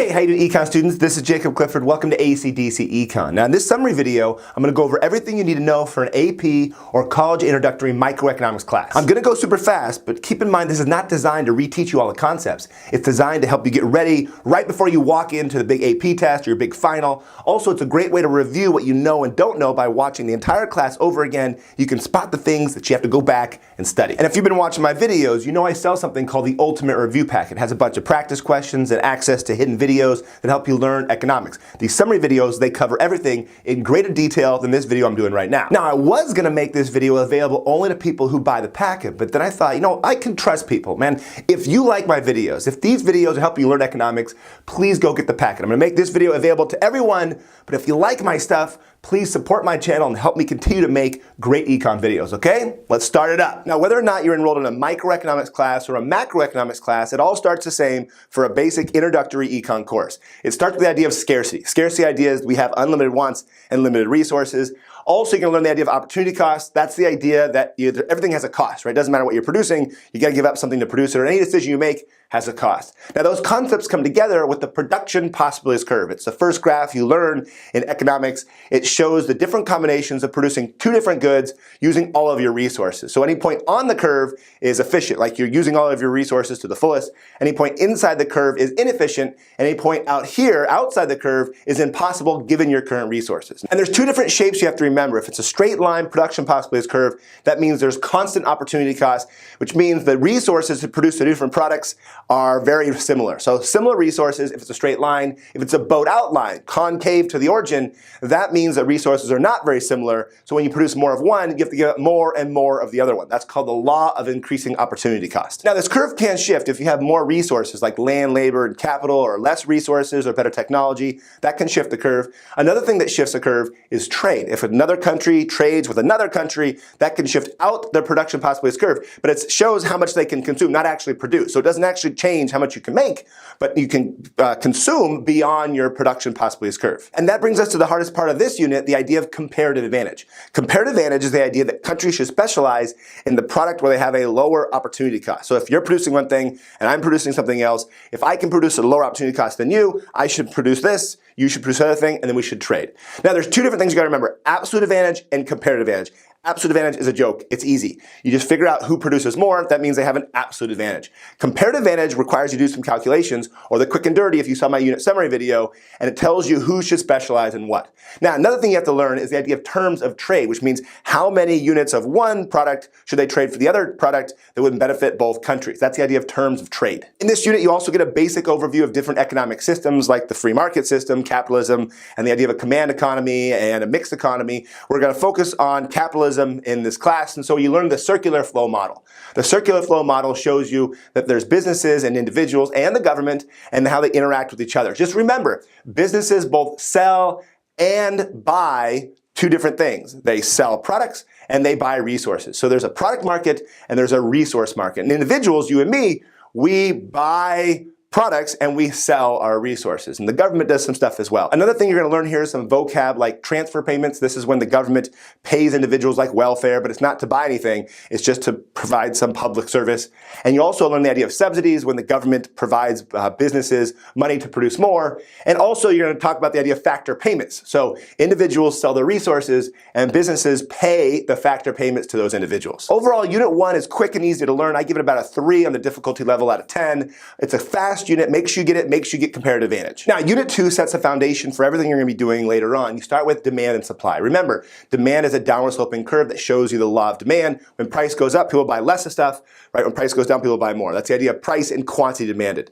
Hey, how you doing, Econ students? This is Jacob Clifford. Welcome to AC/DC Econ. Now, in this summary video, I'm going to go over everything you need to know for an AP or college introductory microeconomics class. I'm going to go super fast, but keep in mind this is not designed to reteach you all the concepts. It's designed to help you get ready right before you walk into the big AP test or your big final. Also, it's a great way to review what you know and don't know by watching the entire class over again. You can spot the things that you have to go back and study. And if you've been watching my videos, you know I sell something called the Ultimate Review Pack. It has a bunch of practice questions and access to hidden videos that help you learn economics. These summary videos, they cover everything in greater detail than this video I'm doing right now. Now, I was gonna make this video available only to people who buy the packet, but then I thought, you know, I can trust people, man. If you like my videos, if these videos help you learn economics, please go get the packet. I'm gonna make this video available to everyone, but if you like my stuff, please support my channel and help me continue to make great econ videos, okay? Let's start it up. Now, whether or not you're enrolled in a microeconomics class or a macroeconomics class, it all starts the same for a basic introductory econ course. It starts with the idea of scarcity. Scarcity idea is we have unlimited wants and limited resources. Also, you're gonna learn the idea of opportunity cost. That's the idea that everything has a cost, right? It doesn't matter what you're producing, you gotta give up something to produce it, or any decision you make has a cost. Now, those concepts come together with the production possibilities curve. It's the first graph you learn in economics. It shows the different combinations of producing two different goods using all of your resources. So any point on the curve is efficient, like you're using all of your resources to the fullest. Any point inside the curve is inefficient. Any point out here, outside the curve, is impossible given your current resources. And there's two different shapes you have to remember. If it's a straight line production possibilities curve, that means there's constant opportunity cost, which means the resources to produce the different products are very similar. So similar resources, if it's a straight line, if it's a bowed out line, concave to the origin, that means that resources are not very similar. So when you produce more of one, you have to give up more and more of the other one. That's called the law of increasing opportunity cost. Now, this curve can shift if you have more resources like land, labor, and capital, or less resources or better technology. That can shift the curve. Another thing that shifts the curve is trade. If another country trades with another country, that can shift out the production possibilities curve, but it shows how much they can consume, not actually produce. So it doesn't actually change how much you can make, but you can consume beyond your production possibilities curve. And that brings us to the hardest part of this unit, the idea of comparative advantage. Comparative advantage is the idea that countries should specialize in the product where they have a lower opportunity cost. So if you're producing one thing and I'm producing something else, if I can produce a lower opportunity cost than you, I should produce this, you should produce another thing, and then we should trade. Now, there's two different things you gotta remember: absolute advantage and comparative advantage. Absolute advantage is a joke. It's easy. You just figure out who produces more. That means they have an absolute advantage. Comparative advantage requires you to do some calculations, or the quick and dirty if you saw my unit summary video, and it tells you who should specialize in what. Now, another thing you have to learn is the idea of terms of trade, which means how many units of one product should they trade for the other product that would benefit both countries. That's the idea of terms of trade. In this unit, you also get a basic overview of different economic systems like the free market system, capitalism, and the idea of a command economy and a mixed economy. We're going to focus on capitalism in this class, and so you learn the circular flow model. The circular flow model shows you that there's businesses and individuals and the government and how they interact with each other. Just remember, businesses both sell and buy two different things. They sell products and they buy resources. So there's a product market and there's a resource market. And individuals, you and me, we buy products and we sell our resources, and the government does some stuff as well. Another thing you're going to learn here is some vocab like transfer payments. This is when the government pays individuals like welfare, but it's not to buy anything, it's just to provide some public service. And you also learn the idea of subsidies, when the government provides businesses money to produce more. And also you're going to talk about the idea of factor payments. So individuals sell their resources and businesses pay the factor payments to those individuals. Overall, unit 1 is quick and easy to learn. I give it about a 3 on the difficulty level out of 10. It's a fast unit, make sure you get it, make sure you get comparative advantage. Now, unit 2 sets the foundation for everything you're going to be doing later on. You start with demand and supply. Remember, demand is a downward sloping curve that shows you the law of demand. When price goes up, people buy less of stuff, right? When price goes down, people buy more. That's the idea of price and quantity demanded.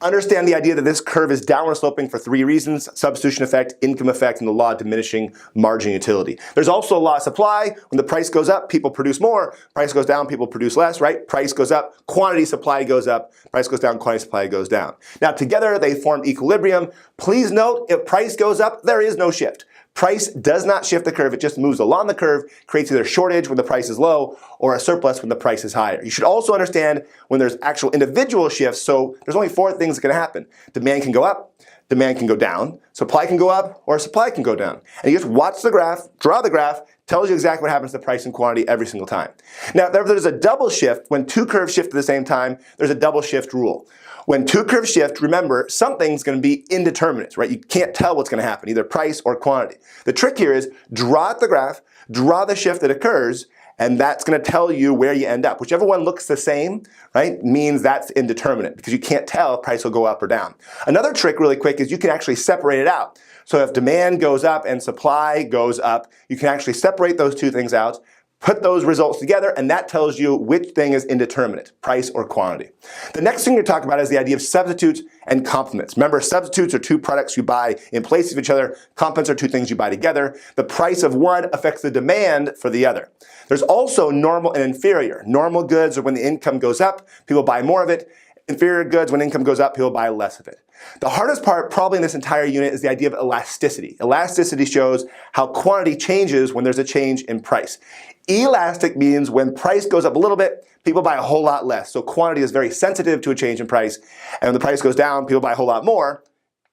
Understand the idea that this curve is downward sloping for 3 reasons: substitution effect, income effect, and the law of diminishing margin utility. There's also a law of supply. When the price goes up, people produce more. Price goes down, people produce less, right? Price goes up, quantity supply goes up. Price goes down, quantity supply goes down. Now, together they form equilibrium. Please note, if price goes up, there is no shift. Price does not shift the curve, it just moves along the curve, creates either a shortage when the price is low or a surplus when the price is higher. You should also understand when there's actual individual shifts, so there's only 4 things that can happen. Demand can go up, demand can go down, supply can go up, or supply can go down. And you just watch the graph, draw the graph, tells you exactly what happens to price and quantity every single time. Now, if there's a double shift, when two curves shift at the same time, there's a double shift rule. When two curves shift, remember, something's going to be indeterminate, right? You can't tell what's going to happen, either price or quantity. The trick here is draw out the graph, draw the shift that occurs, and that's going to tell you where you end up. Whichever one looks the same, right, means that's indeterminate because you can't tell if price will go up or down. Another trick really quick is you can actually separate it out. So if demand goes up and supply goes up, you can actually separate those two things out, put those results together, and that tells you which thing is indeterminate, price or quantity. The next thing you're talking about is the idea of substitutes and complements. Remember, substitutes are two products you buy in place of each other. Complements are two things you buy together. The price of one affects the demand for the other. There's also normal and inferior. Normal goods are when the income goes up, people buy more of it. Inferior goods, when income goes up, people buy less of it. The hardest part probably in this entire unit is the idea of elasticity. Elasticity shows how quantity changes when there's a change in price. Elastic means when price goes up a little bit, people buy a whole lot less. So quantity is very sensitive to a change in price. And when the price goes down, people buy a whole lot more,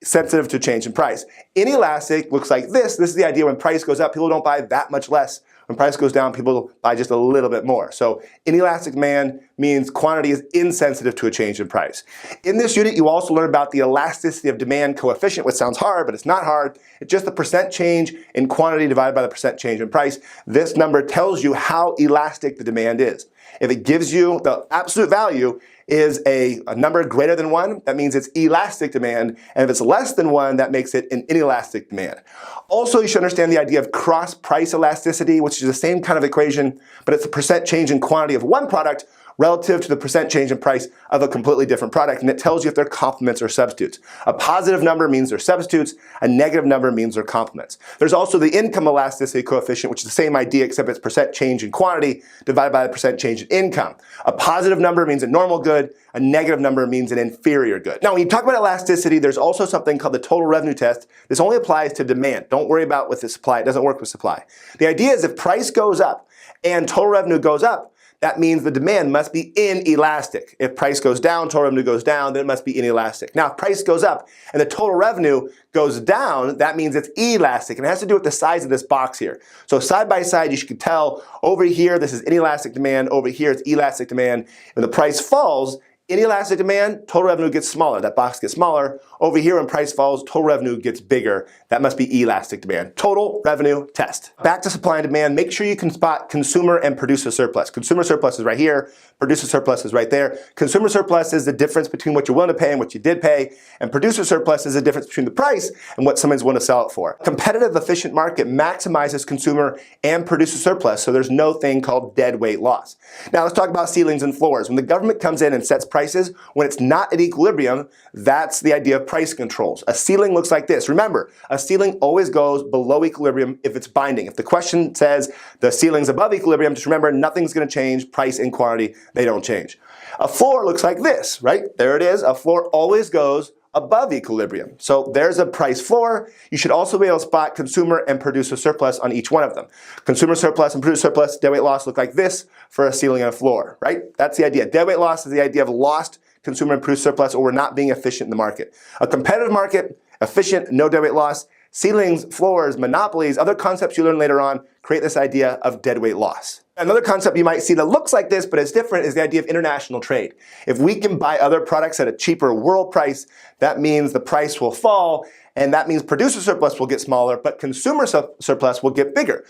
sensitive to change in price. Inelastic looks like this. This is the idea when price goes up, people don't buy that much less. When price goes down, people buy just a little bit more. So inelastic demand means quantity is insensitive to a change in price. In this unit, you also learn about the elasticity of demand coefficient, which sounds hard, but it's not hard. It's just the percent change in quantity divided by the percent change in price. This number tells you how elastic the demand is. If it gives you the absolute value is a number greater than 1, that means it's elastic demand. And if it's less than 1, that makes it an inelastic demand. Also, you should understand the idea of cross-price elasticity, which is the same kind of equation, but it's the percent change in quantity of one product relative to the percent change in price of a completely different product, and it tells you if they're complements or substitutes. A positive number means they're substitutes, a negative number means they're complements. There's also the income elasticity coefficient, which is the same idea except it's percent change in quantity divided by the percent change in income. A positive number means a normal good, a negative number means an inferior good. Now, when you talk about elasticity, there's also something called the total revenue test. This only applies to demand. Don't worry about with the supply. It doesn't work with supply. The idea is if price goes up and total revenue goes up, that means the demand must be inelastic. If price goes down, total revenue goes down, then it must be inelastic. Now, if price goes up and the total revenue goes down, that means it's elastic. And it has to do with the size of this box here. So side by side, you should tell over here, this is inelastic demand. Over here, it's elastic demand. When the price falls, inelastic demand, total revenue gets smaller. That box gets smaller. Over here, when price falls, total revenue gets bigger. That must be elastic demand. Total revenue test. Back to supply and demand. Make sure you can spot consumer and producer surplus. Consumer surplus is right here. Producer surplus is right there. Consumer surplus is the difference between what you're willing to pay and what you did pay. And producer surplus is the difference between the price and what someone's willing to sell it for. Competitive, efficient market maximizes consumer and producer surplus, so there's no thing called dead weight loss. Now let's talk about ceilings and floors. When the government comes in and sets prices, when it's not at equilibrium, that's the idea of price controls. A ceiling looks like this. Remember, a ceiling always goes below equilibrium if it's binding. If the question says the ceiling's above equilibrium, just remember nothing's going to change. Price and quantity, they don't change. A floor looks like this, right? There it is. A floor always goes above equilibrium. So there's a price floor. You should also be able to spot consumer and producer surplus on each one of them. Consumer surplus and producer surplus, deadweight loss look like this for a ceiling and a floor, right? That's the idea. Deadweight loss is the idea of lost consumer and producer surplus, or we're not being efficient in the market. A competitive market, efficient, no deadweight loss. Ceilings, floors, monopolies, other concepts you learn later on create this idea of deadweight loss. Another concept you might see that looks like this, but it's different, is the idea of international trade. If we can buy other products at a cheaper world price, that means the price will fall, and that means producer surplus will get smaller, but consumer surplus will get bigger.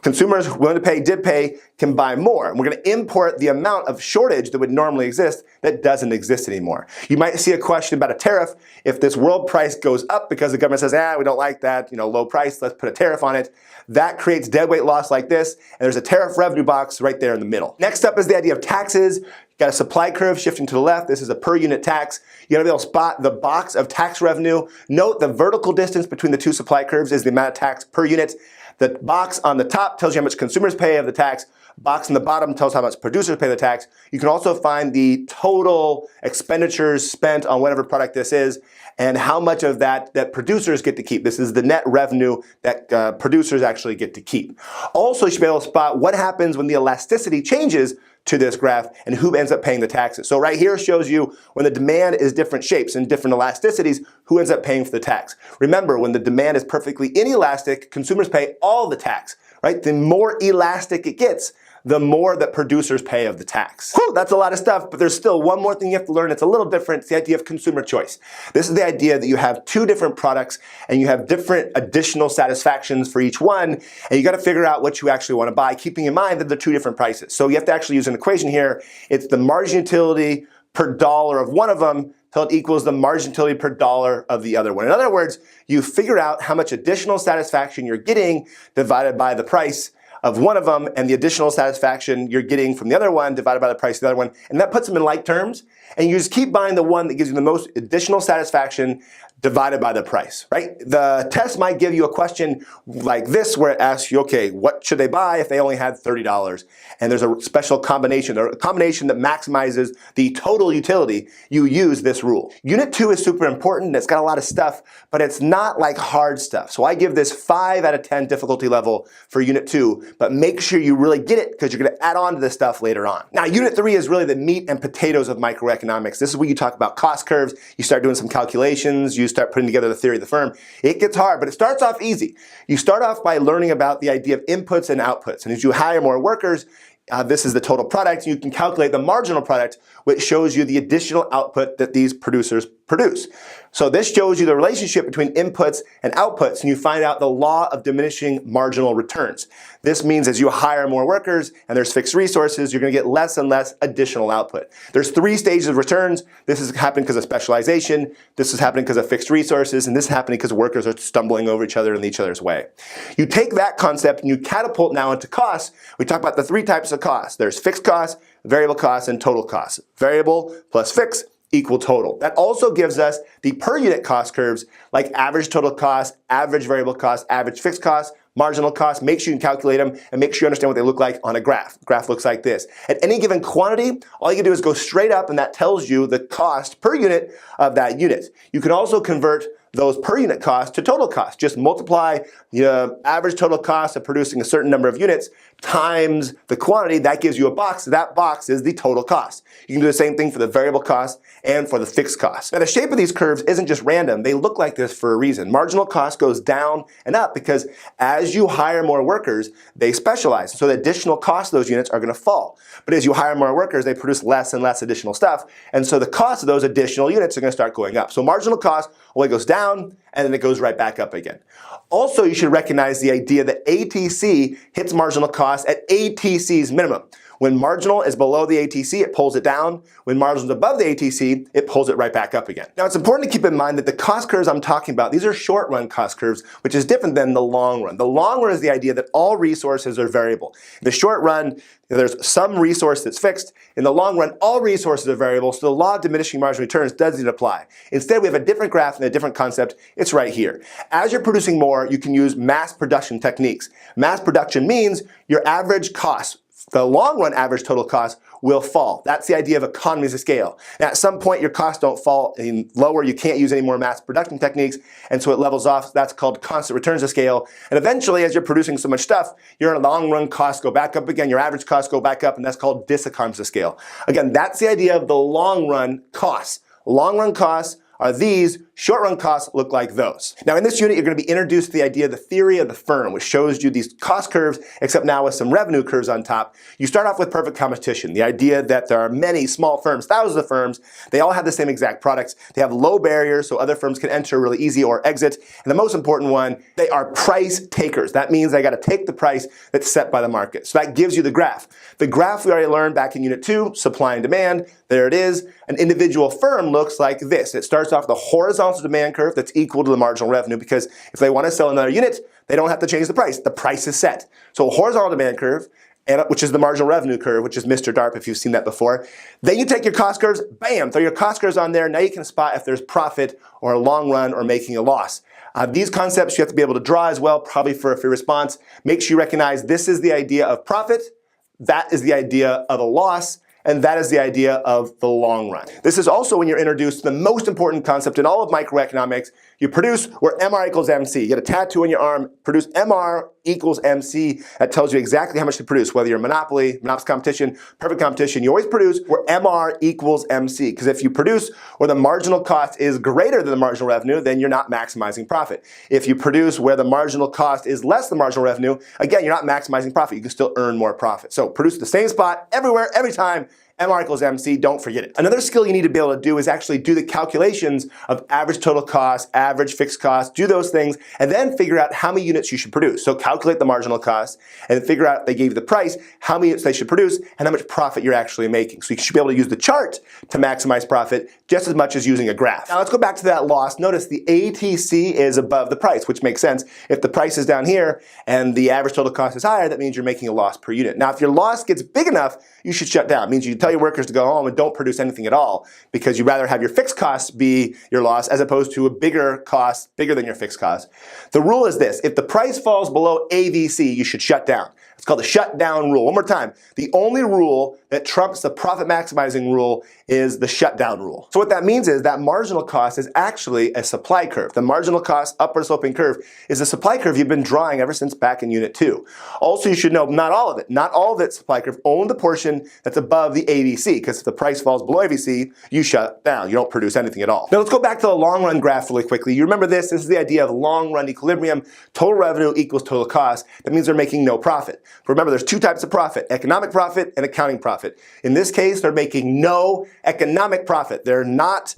Consumers willing to pay, did pay, can buy more. And we're going to import the amount of shortage that would normally exist that doesn't exist anymore. You might see a question about a tariff. If this world price goes up because the government says, we don't like that, low price, let's put a tariff on it. That creates deadweight loss like this, and there's a tariff revenue box right there in the middle. Next up is the idea of taxes. You got a supply curve shifting to the left. This is a per unit tax. You gotta be able to spot the box of tax revenue. Note the vertical distance between the two supply curves is the amount of tax per unit. The box on the top tells you how much consumers pay of the tax. Box on the bottom tells how much producers pay the tax. You can also find the total expenditures spent on whatever product this is and how much of that producers get to keep. This is the net revenue that producers actually get to keep. Also, you should be able to spot what happens when the elasticity changes to this graph and who ends up paying the taxes. So right here shows you when the demand is different shapes and different elasticities, who ends up paying for the tax. Remember, when the demand is perfectly inelastic, consumers pay all the tax, right? The more elastic it gets, the more that producers pay of the tax. Whew, that's a lot of stuff, but there's still one more thing you have to learn. It's a little different. It's the idea of consumer choice. This is the idea that you have two different products and you have different additional satisfactions for each one, and you got to figure out what you actually want to buy, keeping in mind that they're two different prices. So you have to actually use an equation here. It's the margin utility per dollar of one of them till it equals the margin utility per dollar of the other one. In other words, you figure out how much additional satisfaction you're getting divided by the price of one of them and the additional satisfaction you're getting from the other one divided by the price of the other one. And that puts them in like terms. And you just keep buying the one that gives you the most additional satisfaction divided by the price, right? The test might give you a question like this where it asks you, okay, what should they buy if they only had $30? And there's a special combination, or a combination that maximizes the total utility. You use this rule. Unit 2 is super important. It's got a lot of stuff, but it's not like hard stuff. So I give this 5 out of 10 difficulty level for Unit 2, but make sure you really get it because you're going to add on to this stuff later on. Now, Unit 3 is really the meat and potatoes of microeconomics. This is where you talk about cost curves. You start doing some calculations. You start putting together the theory of the firm. It gets hard, but it starts off easy. You start off by learning about the idea of inputs and outputs. And as you hire more workers, this is the total product. You can calculate the marginal product, which shows you the additional output that these producers produce. So this shows you the relationship between inputs and outputs, and you find out the law of diminishing marginal returns. This means as you hire more workers and there's fixed resources, you're going to get less and less additional output. There's 3 stages of returns. This is happening because of specialization, this is happening because of fixed resources, and this is happening because workers are stumbling over each other in each other's way. You take that concept and you catapult now into costs. We talk about the 3 types of costs. There's fixed costs, variable costs, and total costs. Variable plus fixed equal total. That also gives us the per unit cost curves like average total cost, average variable cost, average fixed cost, marginal cost. Make sure you can calculate them and make sure you understand what they look like on a graph. The graph looks like this. At any given quantity, all you can do is go straight up and that tells you the cost per unit of that unit. You can also convert those per unit costs to total cost. Just multiply the average total cost of producing a certain number of units times the quantity. That gives you a box. That box is the total cost. You can do the same thing for the variable cost and for the fixed cost. Now the shape of these curves isn't just random. They look like this for a reason. Marginal cost goes down and up because as you hire more workers, they specialize. So the additional cost of those units are going to fall. But as you hire more workers, they produce less and less additional stuff. And so the cost of those additional units are going to start going up. So marginal cost only goes down and then it goes right back up again. Also, you should recognize the idea that ATC hits marginal cost at ATC's minimum. When marginal is below the ATC, it pulls it down. When marginal is above the ATC, it pulls it right back up again. Now, it's important to keep in mind that the cost curves I'm talking about, these are short-run cost curves, which is different than the long run. The long run is the idea that all resources are variable. In the short run, there's some resource that's fixed. In the long run, all resources are variable, so the law of diminishing marginal returns doesn't apply. Instead, we have a different graph and a different concept. It's right here. As you're producing more, you can use mass production techniques. Mass production means your average cost, the long run average total cost, will fall. That's the idea of economies of scale. Now, at some point, your costs don't fall lower. You can't use any more mass production techniques, and so it levels off. That's called constant returns to scale. And eventually, as you're producing so much stuff, your long run costs go back up again. Your average costs go back up, and that's called diseconomies of scale. Again, that's the idea of the long run costs. Long run costs are these. Short run costs look like those. Now in this unit, you're going to be introduced to the idea of the theory of the firm, which shows you these cost curves, except now with some revenue curves on top. You start off with perfect competition, the idea that there are many small firms, thousands of firms, they all have the same exact products. They have low barriers so other firms can enter really easy or exit. And the most important one, they are price takers. That means they got to take the price that's set by the market. So that gives you the graph. The graph we already learned back in Unit 2, supply and demand. There it is. An individual firm looks like this. It starts off the horizontal demand curve that's equal to the marginal revenue, because if they want to sell another unit, they don't have to change the price. The price is set. So a horizontal demand curve, which is the marginal revenue curve, which is Mr. DARP if you've seen that before. Then you take your cost curves, bam, throw your cost curves on there. Now you can spot if there's profit or a long run or making a loss. These concepts you have to be able to draw as well, probably for a free response. Make sure you recognize this is the idea of profit. That is the idea of a loss. and that is the idea of the long run. This is also when you're introduced to the most important concept in all of microeconomics. You produce where MR equals MC. You get a tattoo on your arm, produce MR equals MC. That tells you exactly how much to produce, whether you're monopoly, monops competition, perfect competition. You always produce where MR equals MC, because if you produce where the marginal cost is greater than the marginal revenue, then you're not maximizing profit. If you produce where the marginal cost is less than marginal revenue, again, you're not maximizing profit. You can still earn more profit. So produce the same spot everywhere, every time. MR equals MC, don't forget it. Another skill you need to be able to do is actually do the calculations of average total cost, average fixed cost, do those things, and then figure out how many units you should produce. So calculate the marginal cost, and then figure out if they gave you the price, how many units they should produce, and how much profit you're actually making. So you should be able to use the chart to maximize profit just as much as using a graph. Now let's go back to that loss. Notice the ATC is above the price, which makes sense. If the price is down here and the average total cost is higher, that means you're making a loss per unit. Now if your loss gets big enough, you should shut down. It means you tell your workers to go home and don't produce anything at all, because you'd rather have your fixed costs be your loss as opposed to a bigger cost, bigger than your fixed cost. The rule is this: if the price falls below AVC, you should shut down. It's called the shutdown rule. One more time. The only rule that trumps the profit maximizing rule is the shutdown rule. So what that means is that marginal cost is actually a supply curve. The marginal cost upward sloping curve is a supply curve you've been drawing ever since back in Unit 2. Also, you should know not all of it. Not all of that supply curve, only the portion that's above the AVC, because if the price falls below AVC, you shut down. You don't produce anything at all. Now let's go back to the long run graph really quickly. You remember this. This is the idea of long run equilibrium. Total revenue equals total cost. That means they're making no profit. Remember, there's two types of profit: economic profit and accounting profit. In this case, they're making no economic profit. They're not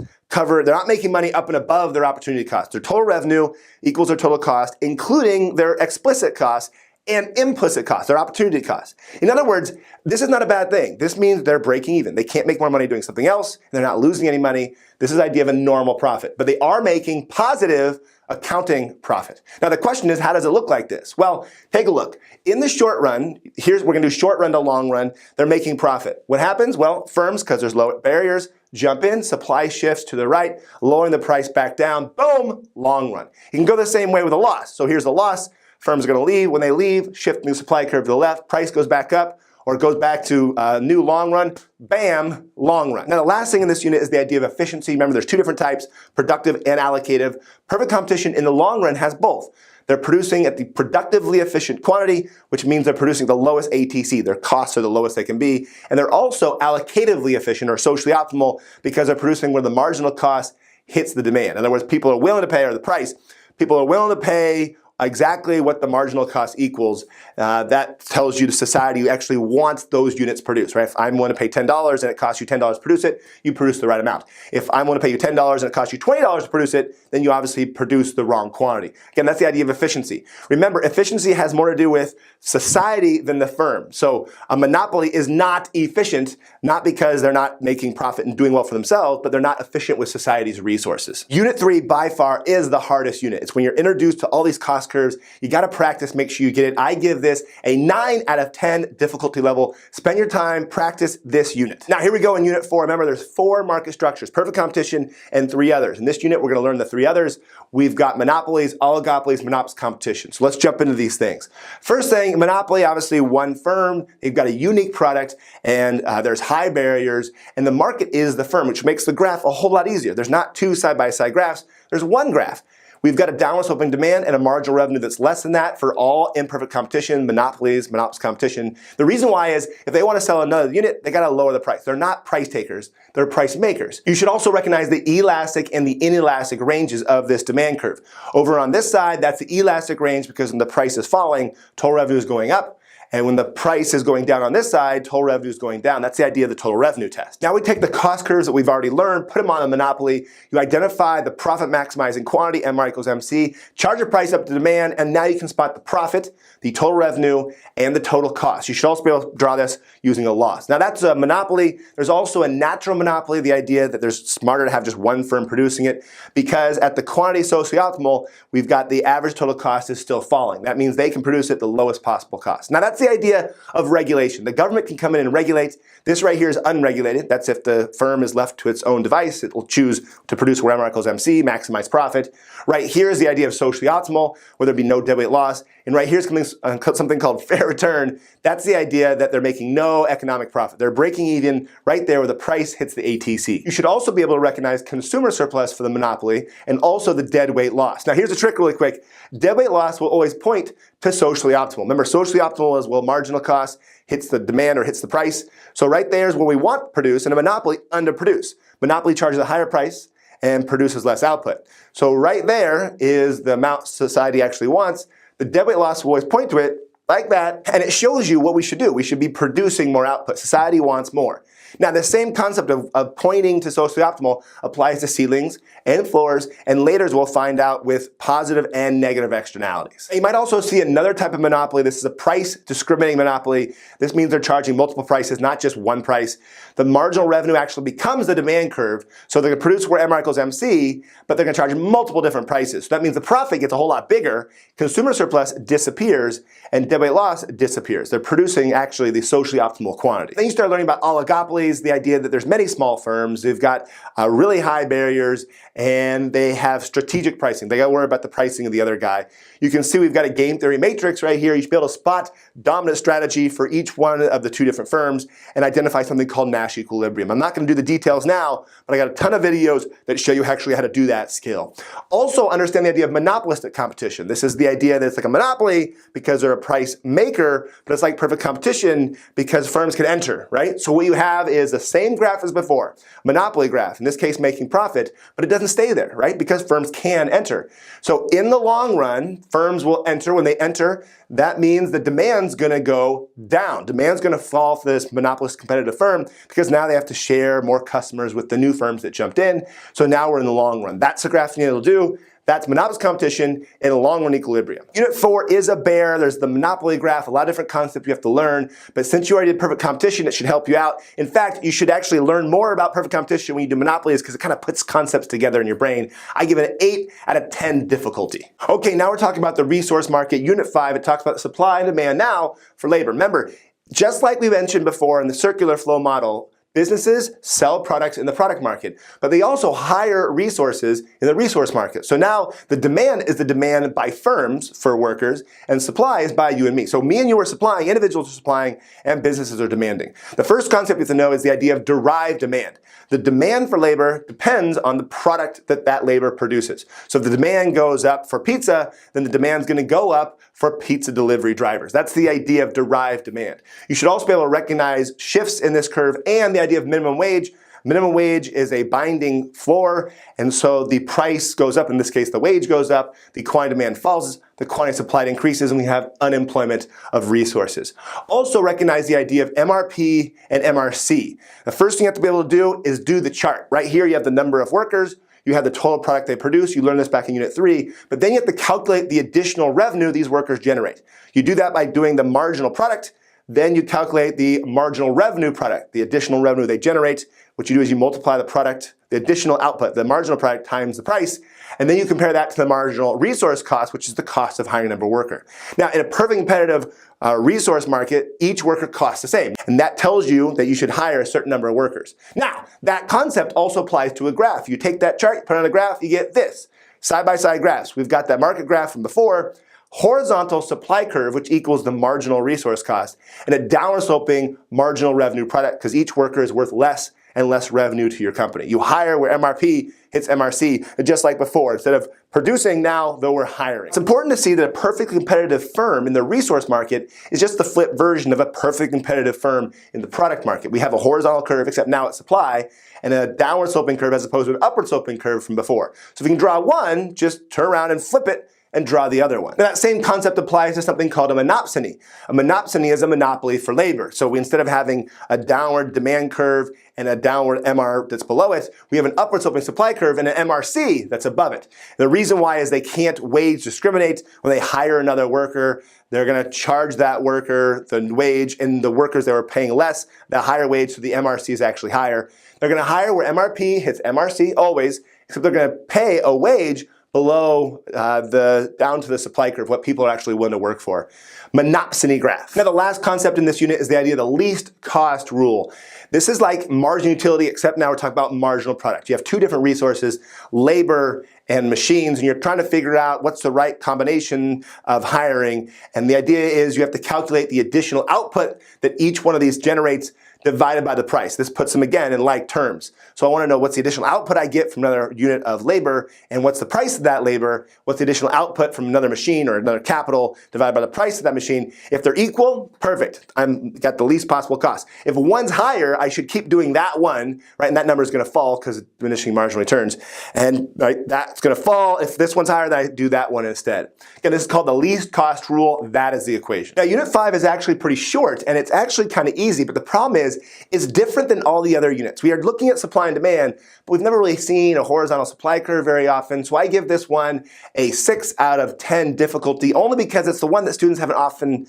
making money up and above their opportunity cost. Their total revenue equals their total cost, including their explicit costs and implicit costs, their opportunity costs. In other words, this is not a bad thing. This means they're breaking even. They can't make more money doing something else. They're not losing any money. This is the idea of a normal profit. But they are making positive accounting profit. Now the question is, how does it look like this? Well, take a look. In the short run, we're going to do short run to long run. They're making profit. What happens? Well, firms, because there's low barriers, jump in, supply shifts to the right, lowering the price back down. Boom, long run. You can go the same way with a loss. So here's the loss. Firms are going to leave. When they leave, shift new supply curve to the left, price goes back up, or it goes back to new long run, bam, long run. Now the last thing in this unit is the idea of efficiency. Remember, there's two different types, productive and allocative. Perfect competition in the long run has both. They're producing at the productively efficient quantity, which means they're producing the lowest ATC. Their costs are the lowest they can be. And they're also allocatively efficient or socially optimal because they're producing where the marginal cost hits the demand. In other words, people are willing to pay, or the price, people are willing to pay exactly what the marginal cost equals. That tells you the society who actually wants those units produced, right? If I'm willing to pay $10 and it costs you $10 to produce it, you produce the right amount. If I'm willing to pay you $10 and it costs you $20 to produce it, then you obviously produce the wrong quantity. Again, that's the idea of efficiency. Remember, efficiency has more to do with society than the firm. So a monopoly is not efficient, not because they're not making profit and doing well for themselves, but they're not efficient with society's resources. Unit 3 by far is the hardest unit. It's when you're introduced to all these cost curves. You got to practice, make sure you get it. I give this a 9 out of 10 difficulty level. Spend your time, practice this unit. Now here we go in Unit 4. Remember, there's 4 market structures: perfect competition and 3 others. In this unit, we're going to learn the 3 others. We've got monopolies, oligopolies, monops competition. So let's jump into these things. First thing, monopoly, obviously one firm. They've got a unique product, and there's high barriers, and the market is the firm, which makes the graph a whole lot easier. There's not 2 side-by-side graphs. There's one graph. We've got a downward sloping demand and a marginal revenue that's less than that for all imperfect competition, monopolies, monops competition. The reason why is if they want to sell another unit, they got to lower the price. They're not price takers, they're price makers. You should also recognize the elastic and the inelastic ranges of this demand curve. Over on this side, that's the elastic range because when the price is falling, total revenue is going up. And when the price is going down on this side, total revenue is going down. That's the idea of the total revenue test. Now we take the cost curves that we've already learned, put them on a monopoly. You identify the profit maximizing quantity, MR equals MC, charge your price up to demand, and now you can spot the profit, the total revenue, and the total cost. You should also be able to draw this using a loss. Now that's a monopoly. There's also a natural monopoly, the idea that there's smarter to have just one firm producing it, because at the quantity socially optimal, we've got the average total cost is still falling. That means they can produce at the lowest possible cost. Now that's the idea of regulation. The government can come in and regulate. This right here is unregulated. That's if the firm is left to its own device. It will choose to produce where MR equals MC, maximize profit. Right here is the idea of socially optimal, where there'd be no deadweight loss. And right here's something called fair return. That's the idea that they're making no economic profit. They're breaking even right there where the price hits the ATC. You should also be able to recognize consumer surplus for the monopoly and also the deadweight loss. Now here's a trick really quick. Deadweight loss will always point to socially optimal. Remember, socially optimal is, well, marginal cost hits the demand or hits the price. So right there is where we want to produce, and a monopoly underproduce. Monopoly charges a higher price and produces less output. So right there is the amount society actually wants. The deadweight loss will always point to it like that, and it shows you what we should do. We should be producing more output. Society wants more. Now, the same concept of pointing to socially optimal applies to ceilings and floors, and later we'll find out with positive and negative externalities. You might also see another type of monopoly. This is a price discriminating monopoly. This means they're charging multiple prices, not just one price. The marginal revenue actually becomes the demand curve, so they're going to produce where MR equals MC, but they're going to charge multiple different prices. So that means the profit gets a whole lot bigger, consumer surplus disappears, and deadweight loss disappears. They're producing actually the socially optimal quantity. Then you start learning about oligopolies, the idea that there's many small firms. They've got really high barriers, and they have strategic pricing. They got to worry about the pricing of the other guy. You can see we've got a game theory matrix right here. You should be able to spot dominant strategy for each one of the two different firms and identify something called Nash equilibrium. I'm not going to do the details now, but I got a ton of videos that show you actually how to do that skill. Also understand the idea of monopolistic competition. This is the idea that it's like a monopoly because they're a price maker, but it's like perfect competition because firms can enter, right? So what you have is the same graph as before, monopoly graph, in this case making profit, but it doesn't stay there, right? Because firms can enter. So in the long run, firms will enter. When they enter, that means the demand's going to go down. Demand's going to fall for this monopolist competitive firm because now they have to share more customers with the new firms that jumped in. So now we're in the long run. That's the graph you need to do. That's monopolist competition in a long run equilibrium. Unit 4 is a bear. There's the monopoly graph, a lot of different concepts you have to learn. But since you already did perfect competition, it should help you out. In fact, you should actually learn more about perfect competition when you do monopolies because it kind of puts concepts together in your brain. I give it an 8 out of 10 difficulty. Okay, now we're talking about the resource market. Unit 5, it talks about the supply and demand now for labor. Remember, just like we mentioned before in the circular flow model, businesses sell products in the product market, but they also hire resources in the resource market. So now the demand is the demand by firms for workers, and supply is by you and me. So me and you are supplying, individuals are supplying, and businesses are demanding. The first concept you have to know is the idea of derived demand. The demand for labor depends on the product that that labor produces. So if the demand goes up for pizza, then the demand is going to go up for pizza delivery drivers. That's the idea of derived demand. You should also be able to recognize shifts in this curve and the idea of minimum wage. Minimum wage is a binding floor, and so the price goes up. In this case, the wage goes up, the quantity demand falls, the quantity supplied increases, and we have unemployment of resources. Also recognize the idea of MRP and MRC. The first thing you have to be able to do is do the chart. Right here you have the number of workers, you have the total product they produce, you learned this back in Unit 3, but then you have to calculate the additional revenue these workers generate. You do that by doing the marginal product, then you calculate the marginal revenue product, the additional revenue they generate. What you do is you multiply the product, the additional output, the marginal product times the price, and then you compare that to the marginal resource cost, which is the cost of hiring a number worker. Now, in a perfect competitive resource market, each worker costs the same, and that tells you that you should hire a certain number of workers. Now, that concept also applies to a graph. You take that chart, you put it on a graph, you get this, side-by-side graphs. We've got that market graph from before, horizontal supply curve, which equals the marginal resource cost, and a downward sloping marginal revenue product, because each worker is worth less and less revenue to your company. You hire where MRP hits MRC, and just like before, instead of producing now, though we're hiring. It's important to see that a perfectly competitive firm in the resource market is just the flip version of a perfectly competitive firm in the product market. We have a horizontal curve, except now it's supply, and a downward sloping curve as opposed to an upward sloping curve from before. So if you can draw one, just turn around and flip it, and draw the other one. Now, that same concept applies to something called a monopsony. A monopsony is a monopoly for labor. So instead of having a downward demand curve and a downward MR that's below it, we have an upward sloping supply curve and an MRC that's above it. The reason why is they can't wage discriminate. When they hire another worker, they're going to charge that worker the wage, and the workers that were paying less, the higher wage, so the MRC is actually higher. They're going to hire where MRP hits MRC always, except they're going to pay a wage below down to the supply curve, what people are actually willing to work for. Monopsony graph. Now, the last concept in this unit is the idea of the least cost rule. This is like margin utility, except now we're talking about marginal product. You have two different resources, labor and machines, and you're trying to figure out what's the right combination of hiring. And the idea is you have to calculate the additional output that each one of these generates divided by the price. This puts them again in like terms. So I want to know what's the additional output I get from another unit of labor, and what's the price of that labor, what's the additional output from another machine or another capital divided by the price of that machine. If they're equal, perfect. I've got the least possible cost. If one's higher, I should keep doing that one, right? And that number is going to fall because it's diminishing marginal returns. And right, that's going to fall. If this one's higher, then I do that one instead. Again, this is called the least cost rule. That is the equation. Now, unit 5 is actually pretty short, and it's actually kind of easy, but the problem is it's different than all the other units. We are looking at supply and demand, but we've never really seen a horizontal supply curve very often. So I give this one a 6 out of 10 difficulty, only because it's the one that students often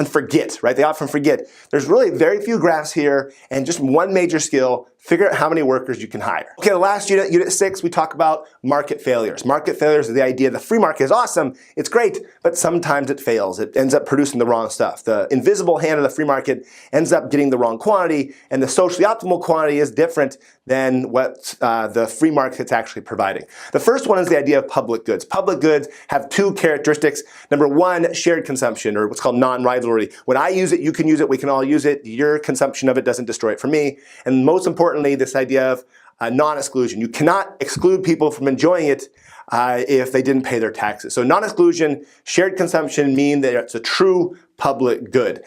forget, right? They often forget. There's really very few graphs here, and just one major skill: figure out how many workers you can hire. Okay, the last unit, unit 6, we talk about market failures. Market failures are the idea the free market is awesome, it's great, but sometimes it fails. It ends up producing the wrong stuff. The invisible hand of the free market ends up getting the wrong quantity, and the socially optimal quantity is different than what the free market's actually providing. The first one is the idea of public goods. Public goods have two characteristics. Number one, shared consumption, or what's called non-rivalry. When I use it, you can use it, we can all use it. Your consumption of it doesn't destroy it for me. And most importantly, this idea of non-exclusion. You cannot exclude people from enjoying it if they didn't pay their taxes. So non-exclusion, shared consumption mean that it's a true public good.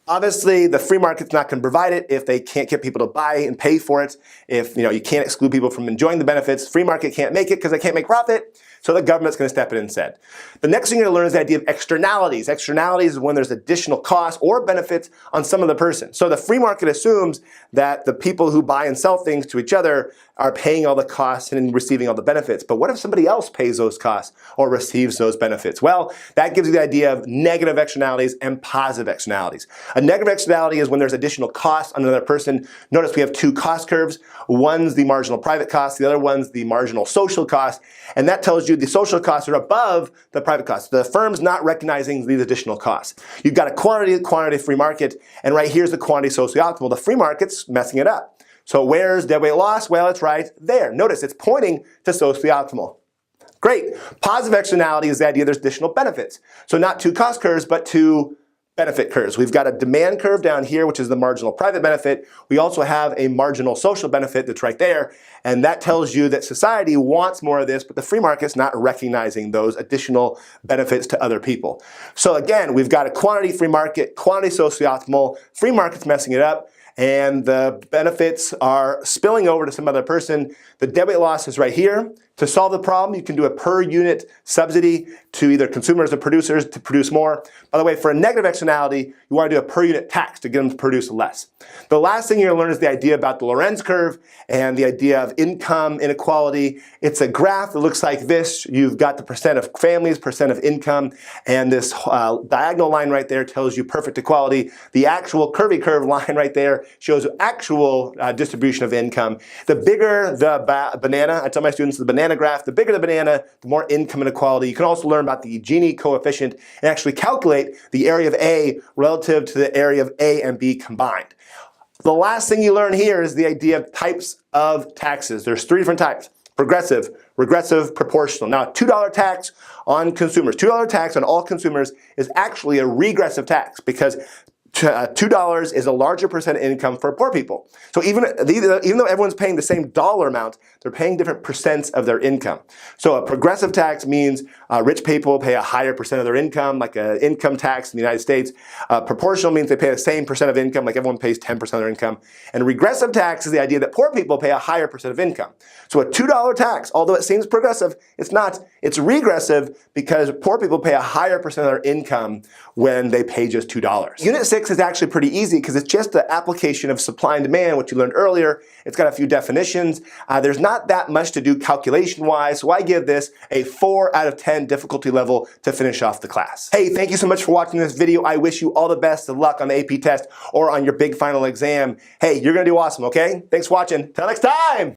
Obviously, the free market's not going to provide it if they can't get people to buy and pay for it. If you can't exclude people from enjoying the benefits, free market can't make it because they can't make profit. So the government's going to step in instead. The next thing you're going to learn is the idea of externalities. Externalities is when there's additional costs or benefits on some of the person. So the free market assumes that the people who buy and sell things to each other are paying all the costs and receiving all the benefits. But what if somebody else pays those costs or receives those benefits? Well, that gives you the idea of negative externalities and positive externalities. A negative externality is when there's additional costs on another person. Notice we have two cost curves. One's the marginal private cost, the other one's the marginal social cost. And that tells you the social costs are above the private costs. The firm's not recognizing these additional costs. You've got a quantity free market, and right here's the quantity socially optimal. The free market's messing it up. So where's dead weight loss? Well, it's right there. Notice it's pointing to socially optimal. Great. Positive externality is the idea there's additional benefits. So not two cost curves, but two benefit curves. We've got a demand curve down here, which is the marginal private benefit. We also have a marginal social benefit that's right there. And that tells you that society wants more of this, but the free market's not recognizing those additional benefits to other people. So again, we've got a quantity free market, quantity socially optimal, free market's messing it up, and the benefits are spilling over to some other person. The dead weight loss is right here. To solve the problem, you can do a per unit subsidy to either consumers or producers to produce more. By the way, for a negative externality, you want to do a per unit tax to get them to produce less. The last thing you're going to learn is the idea about the Lorenz curve and the idea of income inequality. It's a graph that looks like this. You've got the percent of families, percent of income, and this diagonal line right there tells you perfect equality. The actual curvy curve line right there shows actual distribution of income. The bigger the banana, I tell my students the banana graph, the bigger the banana, the more income inequality. You can also learn about the Gini coefficient and actually calculate the area of A relative to the area of A and B combined. The last thing you learn here is the idea of types of taxes. There's three different types: progressive, regressive, proportional. Now, a $2 tax on consumers, $2 tax on all consumers is actually a regressive tax because $2 is a larger percent of income for poor people. So even though everyone's paying the same dollar amount, they're paying different percents of their income. So a progressive tax means rich people pay a higher percent of their income, like an income tax in the United States. Proportional means they pay the same percent of income, like everyone pays 10% of their income. And regressive tax is the idea that poor people pay a higher percent of income. So a $2 tax, although it seems progressive, it's not. It's regressive because poor people pay a higher percent of their income when they pay just $2. Unit 6 is actually pretty easy because it's just the application of supply and demand, which you learned earlier. It's got a few definitions. There's not that much to do calculation-wise, so I give this a 4 out of 10 difficulty level to finish off the class. Hey, thank you so much for watching this video. I wish you all the best of luck on the AP test or on your big final exam. Hey, you're gonna do awesome, okay? Thanks for watching. Till next time!